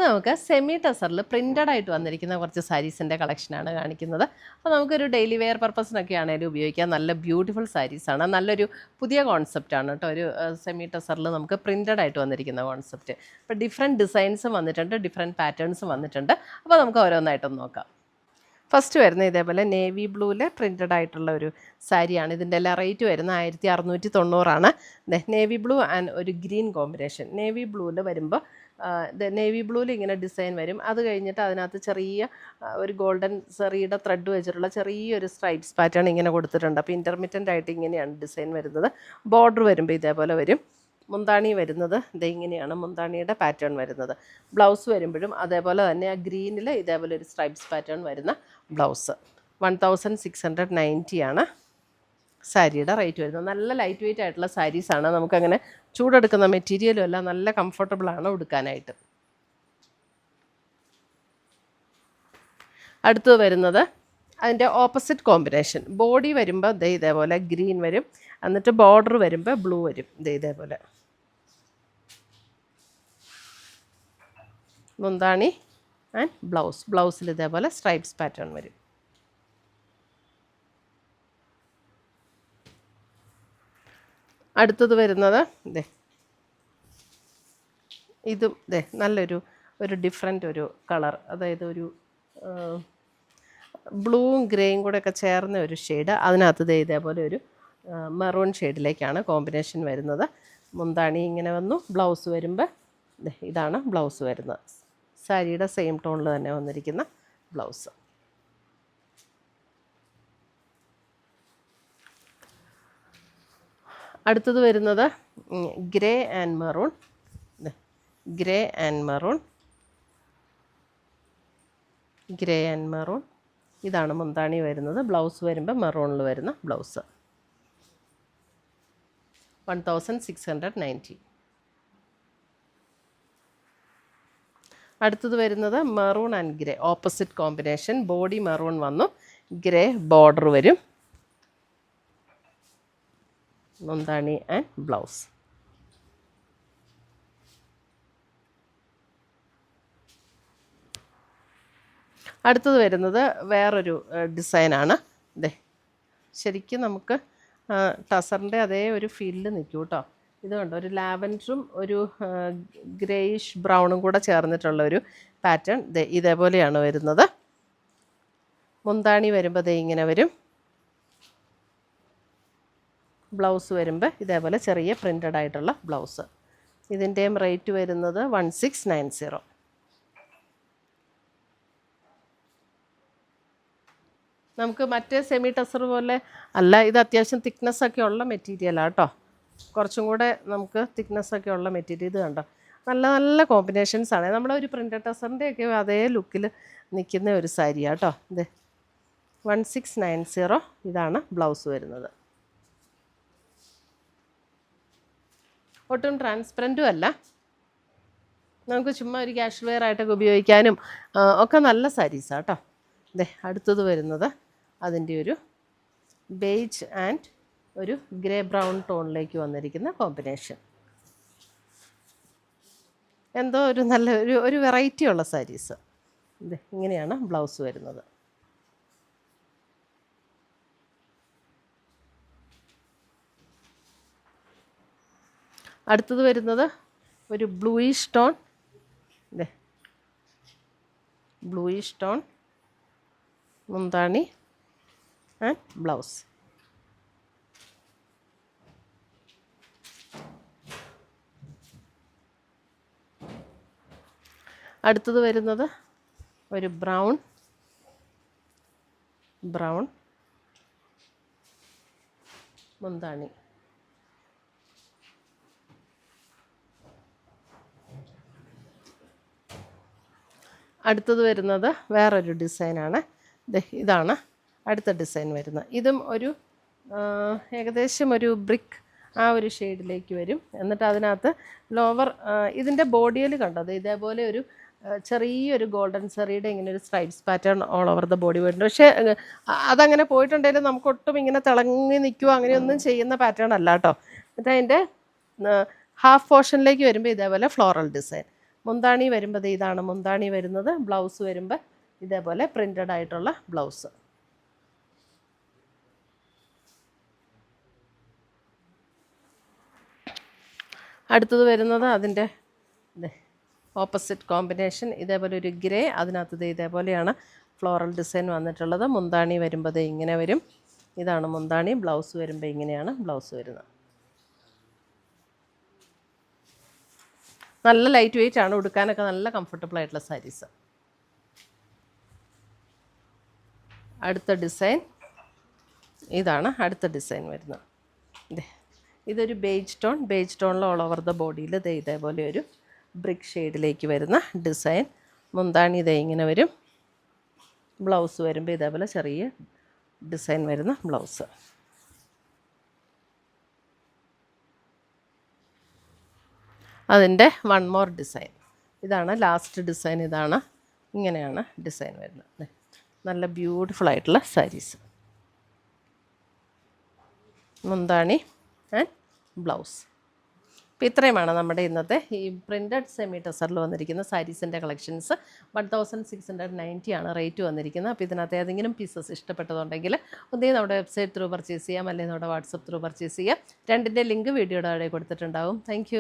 നമുക്ക് semi ടെസറിൽ printed ആയിട്ട് വന്നിരിക്കുന്ന കുറച്ച് സാരീസിൻ്റെ കളക്ഷനാണ് കാണിക്കുന്നത്. അപ്പോൾ നമുക്കൊരു ഡെയിലി വെയർ പർപ്പസിനൊക്കെ ആണെങ്കിലും ഉപയോഗിക്കാം. നല്ല ബ്യൂട്ടിഫുൾ സാരീസാണ്. നല്ലൊരു പുതിയ കോൺസെപ്റ്റാണ് കേട്ടോ. ഒരു സെമി ടെസറിൽ നമുക്ക് പ്രിൻ്റഡ് ആയിട്ട് വന്നിരിക്കുന്ന കോൺസെപ്റ്റ്. അപ്പോൾ ഡിഫറെൻറ്റ് ഡിസൈൻസും വന്നിട്ടുണ്ട്, ഡിഫറെൻറ്റ് പാറ്റേൺസും വന്നിട്ടുണ്ട്. അപ്പോൾ നമുക്ക് ഓരോന്നായിട്ടൊന്ന് നോക്കാം. ഫസ്റ്റ് വരുന്നത് ഇതേപോലെ നേവി ബ്ലൂവിൽ പ്രിൻ്റഡ് ആയിട്ടുള്ള ഒരു സാരിയാണ്. ഇതിൻ്റെ എല്ലാം റേറ്റ് വരുന്നത് 1690 നേവി ബ്ലൂ ആൻഡ് ഒരു ഗ്രീൻ കോമ്പിനേഷൻ. നേവി ബ്ലൂവിൽ വരുമ്പോൾ നേവി ബ്ലൂവിൽ ഇങ്ങനെ ഡിസൈൻ വരും. അത് കഴിഞ്ഞിട്ട് അതിനകത്ത് ചെറിയ ഒരു ഗോൾഡൻ സെറിയുടെ ത്രെഡ് വെച്ചിട്ടുള്ള ചെറിയൊരു സ്ട്രൈപ്സ് പാറ്റേൺ ഇങ്ങനെ കൊടുത്തിട്ടുണ്ട്. അപ്പോൾ ഇൻ്റർമിറ്റൻ്റ് ആയിട്ട് ഇങ്ങനെയാണ് ഡിസൈൻ വരുന്നത്. ബോർഡർ വരുമ്പോൾ ഇതേപോലെ വരും. മുന്താണി വരുന്നത് ഇങ്ങനെയാണ് മുന്താണിയുടെ പാറ്റേൺ വരുന്നത്. ബ്ലൗസ് വരുമ്പോഴും അതേപോലെ തന്നെ ആ ഗ്രീനിൽ ഇതേപോലെ ഒരു സ്ട്രൈപ്സ് പാറ്റേൺ വരുന്ന ബ്ലൗസ്. 1690 ആണ് സാരിയുടെ റേറ്റ് വരുന്നത്. നല്ല ലൈറ്റ് വെയ്റ്റ് ആയിട്ടുള്ള സാരീസാണ്. നമുക്കങ്ങനെ ചൂടെടുക്കുന്ന മെറ്റീരിയലും എല്ലാം നല്ല കംഫർട്ടബിളാണ് ഉടുക്കാനായിട്ട്. അടുത്തത് വരുന്നത് അതിൻ്റെ ഓപ്പോസിറ്റ് കോമ്പിനേഷൻ. ബോഡി വരുമ്പോൾ ഇതേപോലെ ഗ്രീൻ വരും, എന്നിട്ട് ബോർഡർ വരുമ്പോൾ ബ്ലൂ വരും. ഇതേപോലെ മുന്താണി ആൻഡ് ബ്ലൗസിൽ ഇതേപോലെ സ്ട്രൈപ്സ് പാറ്റേൺ വരും. അടുത്തത് വരുന്നത് ഇതും നല്ലൊരു ഡിഫറെൻ്റ് ഒരു കളർ, അതായത് ഒരു ബ്ലൂവും ഗ്രേയും കൂടെ ഒക്കെ ചേർന്ന ഒരു ഷെയ്ഡ്. അതിനകത്ത് ഇതേപോലെ ഒരു മെറൂൺ ഷെയ്ഡിലേക്കാണ് കോമ്പിനേഷൻ വരുന്നത്. മുന്താണി ഇങ്ങനെ വന്നു. ബ്ലൗസ് വരുമ്പോൾ ഇതാണ് ബ്ലൗസ് വരുന്നത്. സാരിയുടെ സെയിം ടോണിൽ തന്നെ വന്നിരിക്കുന്ന ബ്ലൗസ്. അടുത്തത് വരുന്നത് ഗ്രേ ആൻഡ് മെറൂൺ. ഇതാണ് മുന്താണി വരുന്നത്. ബ്ലൗസ് വരുമ്പോൾ മെറൂണിൽ വരുന്ന ബ്ലൗസ്. 1690. അടുത്തത് വരുന്നത് maroon and grey opposite combination. Body maroon വന്നു, ഗ്രേ ബോർഡർ വരും, മുന്താണി ആൻഡ് ബ്ലൗസ്. അടുത്തത് വരുന്നത് വേറൊരു ഡിസൈനാണ്. ശരിക്കും നമുക്ക് ടസറിൻ്റെ അതേ ഒരു ഫീലിൽ നിൽക്കും കേട്ടോ. ഇതുകൊണ്ട് ഒരു ലാവൻഡറും ഒരു ഗ്രേയിഷ് ബ്രൗണും കൂടെ ചേർന്നിട്ടുള്ള ഒരു പാറ്റേൺ ഇതേപോലെയാണ് വരുന്നത്. മുന്താണി വരുമ്പോൾ ഇങ്ങനെ വരും. ബ്ലൗസ് വരുമ്പോൾ ഇതേപോലെ ചെറിയ പ്രിൻ്റഡ് ആയിട്ടുള്ള ബ്ലൗസ്. ഇതിൻ്റെയും റേറ്റ് വരുന്നത് 1690. നമുക്ക് മറ്റേ സെമി ടെസർ പോലെ അല്ല, ഇത് അത്യാവശ്യം തിക്നെസ്സൊക്കെ ഉള്ള മെറ്റീരിയലാണ് കേട്ടോ. കുറച്ചും കൂടെ നമുക്ക് തിക്നെസ്സൊക്കെ ഉള്ള മെറ്റീരിയൽ. ഇത് കണ്ടോ, നല്ല നല്ല കോമ്പിനേഷൻസാണ്. നമ്മളൊരു പ്രിൻ്റഡ് ടെസറിൻ്റെയൊക്കെ അതേ ലുക്കിൽ നിൽക്കുന്ന ഒരു സാരിയാണ് കേട്ടോ. 1690. ഇതാണ് ബ്ലൗസ് വരുന്നത്. ഒട്ടും ട്രാൻസ്പെറൻറ്റും അല്ല, നമുക്ക് ചുമ്മാ ഒരു ക്യാഷ്വൽ വെയർ ആയിട്ടൊക്കെ ഉപയോഗിക്കാനും ഒക്കെ നല്ല സാരീസാണ് കേട്ടോ. അടുത്തത് വരുന്നത് അതിൻ്റെ ഒരു ബേജ് ആൻഡ് ഒരു ഗ്രേ ബ്രൗൺ ടോണിലേക്ക് വന്നിരിക്കുന്ന കോമ്പിനേഷൻ. എന്തോ ഒരു നല്ല ഒരു വെറൈറ്റി ഉള്ള സാരീസ്. ഇങ്ങനെയാണ് ബ്ലൗസ് വരുന്നത്. അടുത്തത് വരുന്നത് ഒരു ബ്ലൂയിഷ് ടോൺ മുന്താണി ആൻഡ് ബ്ലൗസ്. അടുത്തത് വരുന്നത് ഒരു ബ്രൗൺ മുന്താണി. അടുത്തത് വരുന്നത് വേറൊരു ഡിസൈനാണ്. ഇതാണ് അടുത്ത ഡിസൈൻ വരുന്നത്. ഇതും ഒരു ഏകദേശം ഒരു ബ്രിക്ക് ആ ഒരു ഷെയ്ഡിലേക്ക് വരും. എന്നിട്ട് അതിനകത്ത് ലോവർ ഇതിൻ്റെ ബോഡിയിൽ കണ്ടത് ഇതേപോലെ ഒരു ചെറിയൊരു ഗോൾഡൻ സെറിയുടെ ഇങ്ങനെ ഒരു stripes pattern all over the body പോയിട്ടുണ്ട്. പക്ഷേ അതങ്ങനെ പോയിട്ടുണ്ടെങ്കിൽ നമുക്കൊട്ടും ഇങ്ങനെ തിളങ്ങി നിൽക്കുകയോ അങ്ങനെയൊന്നും ചെയ്യുന്ന പാറ്റേൺ അല്ല കേട്ടോ. എന്നിട്ട് അതിൻ്റെ ഹാഫ് പോർഷനിലേക്ക് വരുമ്പോൾ ഇതേപോലെ ഫ്ലോറൽ ഡിസൈൻ. മുന്താണി വരുമ്പോൾ ഇതാണ് മുന്താണി വരുന്നത്. ബ്ലൗസ് വരുമ്പോൾ ഇതേപോലെ പ്രിൻ്റഡ് ആയിട്ടുള്ള ബ്ലൗസ്. അടുത്തത് വരുന്നത് അതിൻ്റെ ഓപ്പോസിറ്റ് കോമ്പിനേഷൻ. ഇതേപോലെ ഒരു ഗ്രേ, അതിനകത്ത് ഇതേപോലെയാണ് ഫ്ലോറൽ ഡിസൈൻ വന്നിട്ടുള്ളത്. മുന്താണി വരുമ്പോൾ ഇങ്ങനെ വരും. ഇതാണ് മുന്താണി. ബ്ലൗസ് വരുമ്പോൾ ഇങ്ങനെയാണ് ബ്ലൗസ് വരുന്നത്. നല്ല ലൈറ്റ് വെയിറ്റ് ആണ്, ഉടുക്കാനൊക്കെ നല്ല കംഫർട്ടബിൾ ആയിട്ടുള്ള സാരീസ്. അടുത്ത ഡിസൈൻ ഇതാണ്. അടുത്ത ഡിസൈൻ വരുന്നത് ഇതൊരു ബേജ് ടോണിൽ ഓൾ ഓവർ ദ ബോഡിയിൽ ഇതേപോലെ ഒരു ബ്രിക്ക് ഷെയ്ഡിലേക്ക് വരുന്ന ഡിസൈൻ. മുന്താണി ഇങ്ങനെ വരും. ബ്ലൗസ് വരുമ്പോൾ ഇതേപോലെ ചെറിയ ഡിസൈൻ വരുന്ന ബ്ലൗസ്. അതിൻ്റെ വൺ മോർ ഡിസൈൻ. ഇതാണ് ലാസ്റ്റ് ഡിസൈൻ. ഇതാണ്, ഇങ്ങനെയാണ് ഡിസൈൻ വരുന്നത്. നല്ല ബ്യൂട്ടിഫുൾ ആയിട്ടുള്ള സാരീസ്. മുന്താണി ആൻഡ് ബ്ലൗസ്. അപ്പോൾ ഇത്രയുമാണ് നമ്മുടെ ഇന്നത്തെ ഈ പ്രിൻറ്റഡ് സെമി ടസറിൽ വന്നിരിക്കുന്ന സാരീസിൻ്റെ കളക്ഷൻസ്. 1690 ആണ് റേറ്റ് വന്നിരിക്കുന്നത്. അപ്പോൾ ഇതിനകത്ത് ഏതെങ്കിലും പീസസ് ഇഷ്ടപ്പെട്ടതുണ്ടെങ്കിൽ ഒന്നേ നമ്മുടെ വെബ്സൈറ്റ് ത്രൂ പർച്ചേസ് ചെയ്യാം, അല്ലെങ്കിൽ നമ്മുടെ വാട്സപ്പ് ത്രൂ പർച്ചേസ് ചെയ്യാം. രണ്ടിൻ്റെ ലിങ്ക് വീഡിയോയുടെ താഴെ കൊടുത്തിട്ടുണ്ടാവും. താങ്ക്